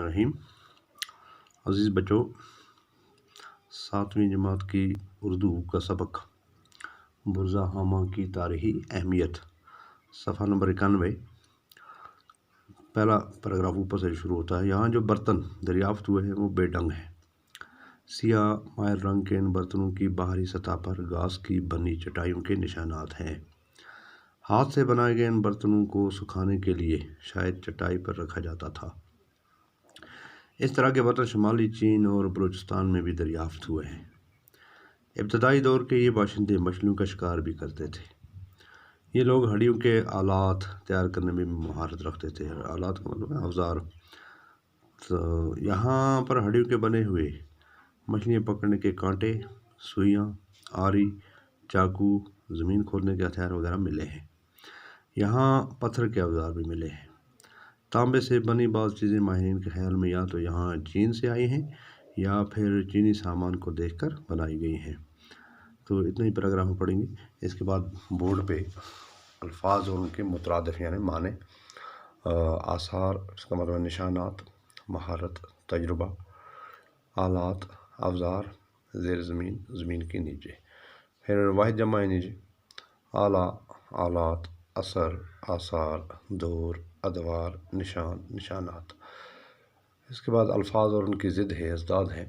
الرحیم۔ عزیز بچوں، 7ویں جماعت کی اردو کا سبق برزا حامہ کی تاریخی اہمیت، صفحہ نمبر 91۔ پہلا پیراگراف اوپر سے شروع ہوتا ہے۔ یہاں جو برتن دریافت ہوئے ہیں وہ بے ڈنگ ہیں۔ سیاہ مائل رنگ کے ان برتنوں کی باہری سطح پر گھاس کی بنی چٹائیوں کے نشانات ہیں۔ ہاتھ سے بنائے گئے ان برتنوں کو سکھانے کے لیے شاید چٹائی پر رکھا جاتا تھا۔ اس طرح کے برتن شمالی چین اور بلوچستان میں بھی دریافت ہوئے ہیں۔ ابتدائی دور کے یہ باشندے مچھلیوں کا شکار بھی کرتے تھے۔ یہ لوگ ہڈیوں کے آلات تیار کرنے میں بھی مہارت رکھتے تھے۔ آلات کا مطلب ہے اوزار۔ تو یہاں پر ہڈیوں کے بنے ہوئے مچھلیاں پکڑنے کے کانٹے، سوئیاں، آری، چاقو، زمین کھودنے کے ہتھیار وغیرہ ملے ہیں۔ یہاں پتھر کے اوزار بھی ملے ہیں۔ تانبے سے بنی بعض چیزیں ماہرین کے خیال میں یا تو یہاں چین سے آئی ہیں یا پھر چینی سامان کو دیکھ کر بنائی گئی ہیں۔ تو اتنا ہی پیراگراف میں پڑھیں گے۔ اس کے بعد بورڈ پہ الفاظ اور ان کے مترادف یعنی معنی، آثار اس کا مطلب نشانات، مہارت، تجربہ، آلات، اوزار، زیر زمین، زمین کے نیچے، پھر واحد جمع نیچے، آلہ، آلات، اثر، آثار، دور، ادوار، نشان، نشانات۔ اس کے بعد الفاظ اور ان کی ضد ہے، ازداد ہے۔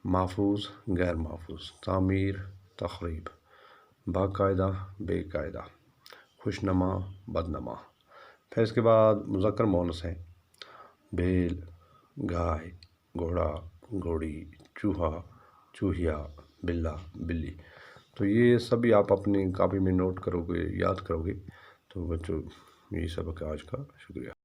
محفوظ، غیر محفوظ، تعمیر، تخریب، باقاعدہ، بے قاعدہ، خوشنما، بدنما۔ پھر اس کے بعد مذکر مؤنث ہے، بیل، گائے، گھوڑا، گھوڑی، چوہا، چوہیا، بلا، بلی۔ تو یہ سبھی آپ اپنی کاپی میں نوٹ کرو گے، یاد کرو گے۔ تو بچوں، یہی سبق ہے آج کا۔ شکریہ۔